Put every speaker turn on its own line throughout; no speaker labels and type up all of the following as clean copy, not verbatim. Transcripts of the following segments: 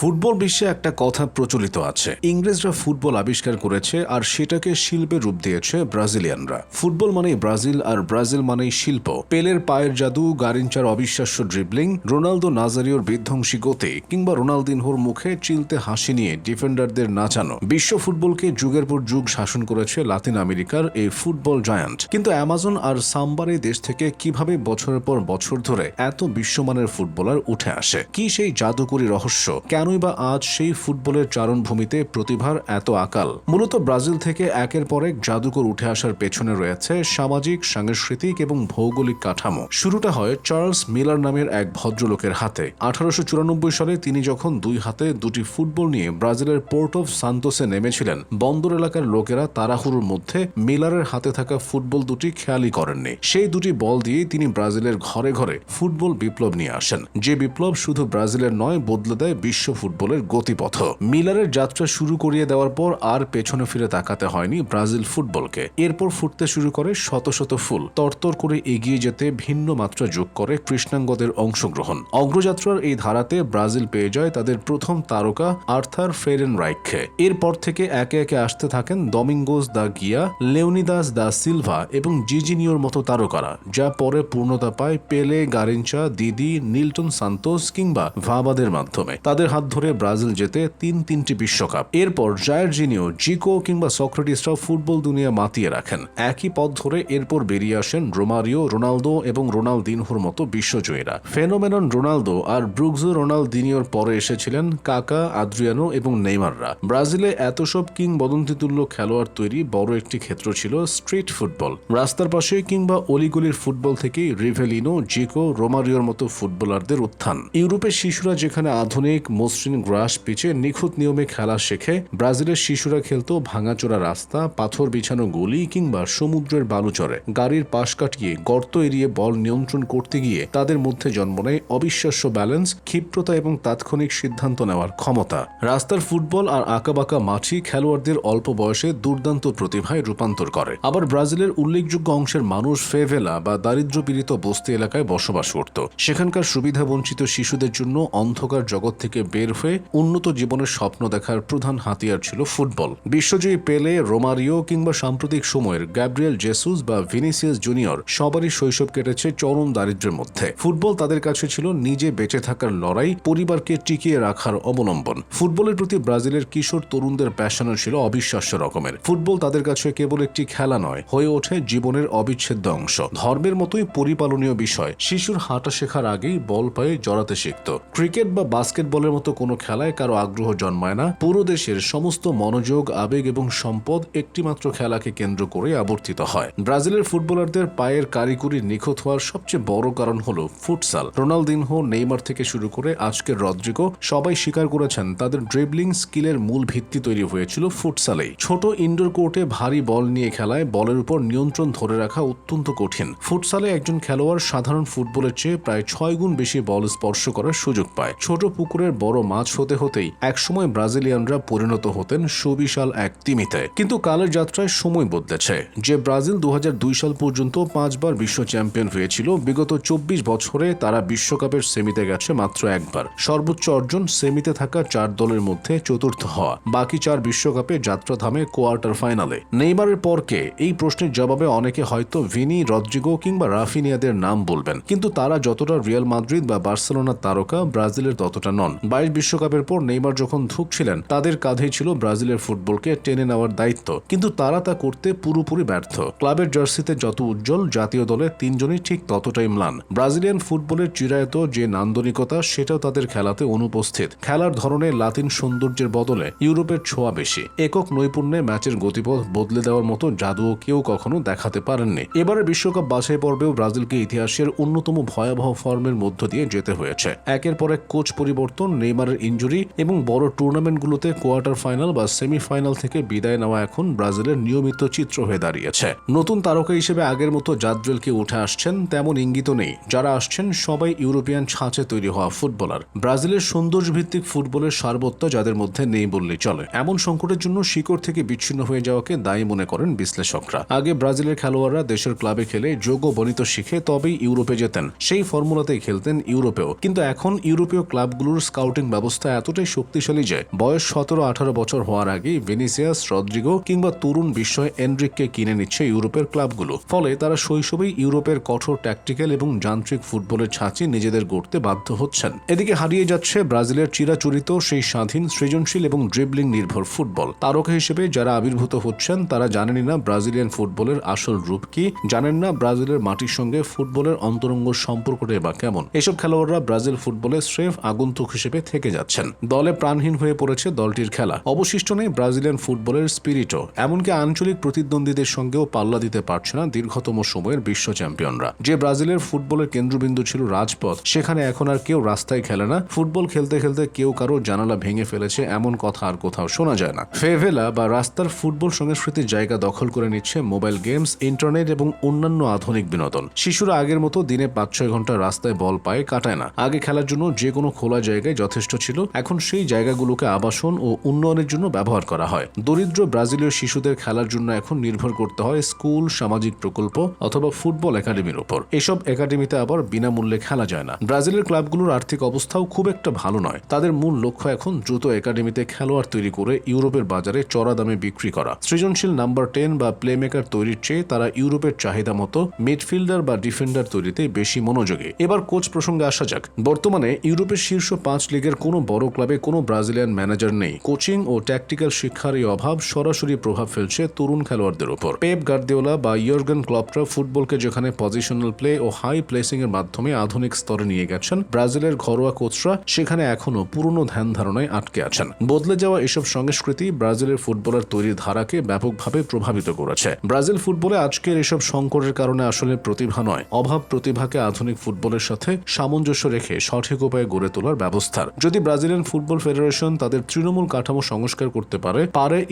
Football বিশ্বে একটা কথা প্রচলিত আছে, ইংরেজরা ফুটবল আবিষ্কার করেছে আর সেটাকে শিল্পে রূপ দিয়েছে ব্রাজিলিয়ানরা। ফুটবল মানেই ব্রাজিল আর ব্রাজিল মানেই শিল্প। পেলের পায়ের জাদু, গারিনচার অবিশ্বাস্য ড্রিবলিং, রোনালদো নাজারিওর বিধ্বংসী গতি কিংবা রোনালদিনহোর মুখে চিলতে হাসি নিয়ে ডিফেন্ডারদের নাচানো বিশ্ব ফুটবলকে যুগের পর যুগ শাসন করেছে লাতিন আমেরিকার এই ফুটবল জায়ান্ট। কিন্তু অ্যামাজন আর সাম্বার এই দেশ থেকে কিভাবে বছরের পর বছর ধরে এত বিশ্বমানের ফুটবলার উঠে আসে? কি সেই জাদুকরী রহস্য? কেনই বা আজ সেই ফুটবলের চারণভূমিতে প্রতিভার এত আকাল? মূলত ব্রাজিল থেকে একের পর এক জাদুকর উঠে আসার পেছনে রয়েছে সামাজিক, সাংস্কৃতিক এবং ভৌগোলিক কাঠামো। শুরুটা হয় চার্লস মিলার নামের এক ভদ্রলোকের হাতে। 1894 সালে তিনি যখন দুই হাতে দুটি ফুটবল নিয়ে ব্রাজিলের পোর্ট অফ সান্তোসে নেমেছিলেন, বন্দর এলাকার লোকেরা তাড়াহুড়োর মধ্যে মিলারের হাতে থাকা ফুটবল দুটি খেয়ালই করেননি। সেই দুটি বল দিয়েই তিনি ব্রাজিলের ঘরে ঘরে ফুটবল বিপ্লব নিয়ে আসেন, যে বিপ্লব শুধু ব্রাজিলের নয়, বদলে দেয় বিশ্ব ফুটবলের গতিপথ। মিলারের যাত্রা শুরু করিয়ে দেওয়ার পর আর পেছনে ফিরে তাকাতে হয়নি ব্রাজিল ফুটবলকে। এরপর ফুটতে শুরু করে শত শত ফুল, তরতর করে এগিয়ে যেতে ভিন্ন মাত্রা যোগ করে কৃষ্ণাঙ্গদের অংশগ্রহণ। অগ্রযাত্রার এই ধারাতে ব্রাজিল পেয়ে যায় তাদের প্রথম তারকা আর্থার ফেরেনরাইখকে। এরপর থেকে একে একে আসতে থাকেন ডমিঙ্গোস দা গিয়া, লেওনিদাস দা সিলভা এবং জিজিনিওর মতো তারকারা, যা পরে পূর্ণতা পায় পেলে, গারিনচা, দিদি, নিলটন সান্তোস কিংবা ভাবাদের মাধ্যমে। তাদের হাত ধরে ব্রাজিল জেতে তিনটি বিশ্বকাপ। এরপর জায়ারজিনিও, জিকো কিংবা সক্রেটিসরাও ফুটবল দুনিয়া মাতিয়ে রাখেন। একই পথ ধরে এরপর বেরিয়ে আসেন রোমারিও, রোনালদো এবং রোনালদিনহোর মতো বিশ্বজয়ীরা। ফেনোমেনন রোনালদো আর ব্রুগজো রোনালদিনিওর পরে এসেছিলেন কাকা, আদ্রিয়ানো এবং নেইমাররা। ব্রাজিলে এত সব কিংবদন্তিতুল্য খেলোয়াড় তৈরি বড় একটি ক্ষেত্র ছিল স্ট্রিট ফুটবল। রাস্তার পাশে কিংবা অলিগলির ফুটবল থেকেই রিভেলিনো, জিকো, রোমারিওর মতো ফুটবলারদের উত্থান। ইউরোপের শিশুরা যেখানে আধুনিক মসৃণ গ্রাস পিচে নিখুঁত নিয়মে খেলা শেখে, ব্রাজিলের শিশুরা খেলতো ভাঙাচোরা রাস্তা, পাথর বিছানো গলি কিংবা সমুদ্রের বালুচরে। গাড়ির পাশ কাটিয়ে গর্ত এড়িয়ে বল নিয়ন্ত্রণ করতে গিয়ে তাদের মধ্যে জন্ম নেয় অবিশ্বাস্য ব্যালেন্স, ক্ষিপ্রতা এবং তাৎক্ষণিক সিদ্ধান্ত নেওয়ার ক্ষমতা। রাস্তার ফুটবল আর আঁকাবাঁকা মাঠই খেলোয়াড়দের অল্প বয়সে দুর্দান্ত প্রতিভায় রূপান্তর করে। আবার ব্রাজিলের উল্লেখযোগ্য অংশের মানুষ ফেভেলা বা দারিদ্র্যপীড়িত বস্তি এলাকায় বসবাস করত। সেখানকার সুবিধাবঞ্চিত শিশুদের জন্য অন্ধকার জগৎ থেকে বের হয়ে উন্নত জীবনের স্বপ্ন দেখার প্রধান হাতিয়ার ছিল ফুটবল। বিশ্বজয়ী পেলে, রোমারিও কিংবা সাম্প্রতিক সময়ের গ্যাব্রিয়েল জেসুস বা ভিনিসিয়াস জুনিয়র সবারই শৈশব কেটেছে চরম দারিদ্র্যের মধ্যে। ফুটবল তাদের কাছে ছিল নিজে বেঁচে থাকার লড়াই, পরিবারকে টিকিয়ে রাখার অবলম্বন। ফুটবলের প্রতি ব্রাজিলের কিশোর তরুণদের প্যাশনও ছিল অবিশ্বাস্য রকমের। ফুটবল তাদের কাছে কেবল একটি খেলা নয়, হয়ে ওঠে জীবনের অবিচ্ছেদ্য অংশ। ধর্মের মতোই পরিপালনীয় বিষয়। শিশুর হাঁটা শেখার আগেই বল পায়ে জড়াতে শিখত। ক্রিকেট বা বাস্কেটবলের মতো কোনো খেলায় কারো আগ্রহ জন্মায় না। পুরো দেশের সমস্ত মনোযোগ, আবেগ এবং সম্পদ একটিমাত্র খেলাকে কেন্দ্র করে আবর্তিত হয়। ব্রাজিলের ফুটবলারদের পায়ের কারিগরি নিখুঁত হওয়ার সবচেয়ে বড় কারণ হলো ফুটসাল। রোনালদিনহো, নেইমার থেকে শুরু করে আজকের রদ্রিগো সবাই স্বীকার করেছেন তাদের ড্রিবলিং স্কিলের মূল ভিত্তি তৈরি হয়েছিল ফুটসালেই। ছোট ইনডোর কোর্টে ভারী বল নিয়ে খেলায় বলের উপর নিয়ন্ত্রণ ধরে রাখা অত্যন্ত কঠিন। ফুটসালে একজন খেলোয়াড় সাধারণ ফুটবলের চেয়ে প্রায় 6 গুণ বেশি বল স্পর্শ করার সুযোগ পায়। ছোট পুকুরের বড় মাছ হতে হতেই একসময় ব্রাজিলিয়ানরা পরিণত হতেন সুবিশাল এক তিমিতে। কিন্তু কালের যাত্রায় সময় বদলেছে। যে ব্রাজিল 2002 সাল পর্যন্ত 5 বার বিশ্ব চ্যাম্পিয়ন হয়েছিল, বিগত 24 বছরে তারা বিশ্বকাপের সেমিতে গেছে মাত্র একবার। সর্বোচ্চ অর্জন সেমিতে থাকা 4 দলের মধ্যে চতুর্থ হওয়া। বাকি 4 বিশ্বকাপে যাত্রা থামে কোয়ার্টার ফাইনালে। নেইমারের পর কে? এই প্রশ্নের জবাবে অনেকে হয়তো ভিনি, রদ্রিগো কিংবা রাফিনিয়াদের নাম বলবেন, কিন্তু তারা যতটা রিয়াল মাদ্রিদ বা বার্সেলোনার তারকা, ব্রাজিলের ততটা নন। 22 বিশ্বকাপের পর নেইমার যখন ধুঁকছিলেন, তাদের কাঁধেই ছিল ব্রাজিলের ফুটবলকে টেনে নেওয়ার দায়িত্ব, কিন্তু তারা তা করতে পুরোপুরি ব্যর্থ। ক্লাবের জার্সিতে যত উজ্জ্বল, জাতীয় দলে 3 জনই ঠিক ততটাই ম্লান। ব্রাজিলিয়ান ফুটবলের চিরায়ত যে নান্দনিকতা, সেটাও তাদের খেলাতে অনুপস্থিত। খেলার ধরনে লাতিন সৌন্দর্যের বদলে ইউরোপের ছোঁয়া বেশি। একক নৈপুণ্যে ম্যাচের গতিপথ বদলে দেওয়ার মতো জাদুও কেউ কখনো দেখাতে পারেননি। এবারে বিশ্বকাপ বাছাই পর্বেও ব্রাজিলকে ইতিহাসের অন্যতম ভয়াবহ ফর্মের মধ্য দিয়ে যেতে হয়েছে। একের পর এক কোচ পরিবর্তন, নেইমারের ইনজুরি এবং বড় টুর্নামেন্টগুলোতে কোয়ার্টার ফাইনাল বা সেমিফাইনাল থেকে বিদায় নেওয়া এখন ব্রাজিলের নিয়মিত চিত্র হয়ে দাঁড়িয়েছে। নতুন তারকা হিসেবে আগের মতো জাদ্রেলকে উঠে আসছেন তেমন ইঙ্গিত নেই। যারা আসছেন সবাই ইউরোপিয়ান ছাঁচে তৈরি হওয়া ফুটবলার। ব্রাজিলের সৌন্দর্যভিত্তিক ফুটবলের সার্বত্য যাদের মধ্যে নেই বললেই চলে। এমন সংকটের জন্য শিকড় থেকে বিচ্ছিন্ন হয়ে যাওয়াকে দায়ী মনে করেন বিশ্লেষকরা। আগে ব্রাজিলের খেলোয়াড়রা দেশের ক্লাবে খেলে যোগ্য বনিত শিখে তবেই ইউরোপে যেতেন। সেই ফর্মুলাতেই খেলতেন ইউরোপেও। কিন্তু এখন ইউরোপীয় ক্লাবগুলোর স্কাউটিং ব্যবস্থা এতটাই শক্তিশালী যে বয়স 17-18 বছর হওয়ার আগেই ভিনিসিয়াস, রদ্রিগো কিংবা তরুণ বিস্ময় এনরিককে কিনে নিচ্ছে ইউরোপের ক্লাবগুলো। ফলে তারা শৈশবেই ইউরোপের কঠোর ট্যাকটিক্যাল এবং যান্ত্রিক ফুটবলের ছাঁচে নিজেদের গড়তে বাধ্য হচ্ছেন। এদিকে হারিয়ে যাচ্ছে ব্রাজিলের চিরাচরিত সেই স্বাধীন, সৃজনশীল এবং ড্রিবলিং নির্ভর ফুটবল। তারকা হিসেবে যারা আবির্ভূত হচ্ছেন তারা জানেনই না ব্রাজিলিয়ান ফুটবলের আসল রূপ কি, জানেন না ব্রাজিলের মাটির সঙ্গে ফুটবলের অন্তরঙ্গ সম্পর্কটাই বা কেমন। এসব খেলোয়াড়রা ব্রাজিল ফুটবলে স্রেফ আগন্তুক হিসেবে থেকে যাচ্ছেন। দলে প্রাণহীন হয়ে পড়েছে দলটির খেলা। অবশিষ্ট নেই ব্রাজিলিয়ান ফুটবলের স্পিরিটও। এমনকি আঞ্চলিক প্রতিদ্বন্দ্বীদের সঙ্গেও পাল্লা দিতে পারছে না দীর্ঘতম সময়ের বিশ্ব চ্যাম্পিয়নরা। যে ব্রাজিলের ফুটবলের কেন্দ্রবিন্দু ছিল রাজপথ, সেখানে এখন আর কেউ রাস্তায় খেলে না। ফুটবল খেলতে খেলতে কেউ কারো জানালা ভেঙে ফেলেছে এমন কথা আর কোথাও শোনা যায় না। ফেভেলা বা রাস্তার ফুটবল সংস্কৃতির জায়গা দখল করে নিচ্ছে মোবাইল গেমস, ইন্টারনেট এবং অন্যান্য আধুনিক বিনোদন। শিশুরা আগের মতো দিনে 5-6 ঘন্টা রাস্তায় বল পায়ে কাটায় না। আগে খেলার জন্য যে কোনো খোলা জায়গায় যথেষ্ট ছিল, এখন সেই জায়গাগুলোকে আবাসন ও উন্নয়নের জন্য ব্যবহার করা হয়। দরিদ্র ব্রাজিলীয় শিশুদের খেলার জন্য এখন নির্ভর করতে হয় স্কুল, সামাজিক প্রকল্প অথবা ফুটবল একাডেমির উপর। এসব একাডেমিতে আবার বিনামূল্যে খেলা যায় না। ব্রাজিলের ক্লাবগুলোর আর্থিক অবস্থাও খুব একটা ভালো নয়। তাদের মূল লক্ষ্য এখন দ্রুত একাডেমিতে খেলোয়াড় তৈরি করে ইউরোপের বাজারে চড়া দামে বিক্রি করা। সৃজনশীল নাম্বার 10 বা প্লেমেকার তৈরির চেয়ে তারা ইউরোপের চাহিদা মতো মিডফিল্ডার বা ডিফেন্ডার তৈরিতে বেশি মনোযোগী। এবার কোচ প্রসঙ্গে আসা যাক। বর্তমানে ইউরোপের শীর্ষ 5 লিগের কোনো বড় ক্লাবে কোনো ব্রাজিলিয়ান ম্যানেজার নেই। কোচিং ও ট্যাকটিক্যাল শিক্ষার এই অভাব সরাসরি প্রভাব ফেলছে তরুণ খেলোয়াড়দের উপর। পেপ গার্দিওলা বা ইয়র্গেন ক্লপরা ফুটবলকে যেখানে পজিশনাল প্লে ও হাই প্লেসিং এর মাধ্যমে আধুনিক স্তরে নিয়ে গেছেন, ব্রাজিলের ঘরোয়া কোচরা সেখানে এখনো পুরনো ধ্যান ধারণায় আটকে আছেন। বদলে যাওয়া এসব সংস্কৃতি ব্রাজিলের ফুটবলার তৈরির ধারাকে ব্যাপকভাবে প্রভাবিত করেছে। ব্রাজিল ফুটবলে আজকের এসব সংকটের কারণে আসলে প্রতিভা নয়, অভাব প্রতিভাকে আধুনিক ফুটবলের সাথে সামঞ্জস্য রেখে সঠিক উপায়ে গড়ে তোলার ব্যবস্থার। যদি ব্রাজিলিয়ান ফুটবল ফেডারেশন তাদের তৃণমূল কাঠামো সংস্কার করতে পারে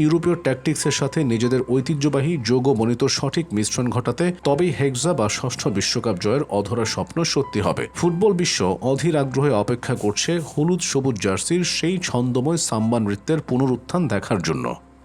ইউরোপীয় ট্যাকটিক্সের সাথে নিজেদের ঐতিহ্যবাহী যোগ ও মনিত সঠিক মিশ্রণ ঘটাতে, তবেই হেক্সা বা 6ষ্ঠ বিশ্বকাপ জয়ের অধরা স্বপ্ন সত্যি হবে। ফুটবল বিশ্ব অধীর আগ্রহে অপেক্ষা করছে হলুদ সবুজ জার্সির সেই ছন্দময় সাম্বা নৃত্যের পুনরুত্থান দেখার জন্য।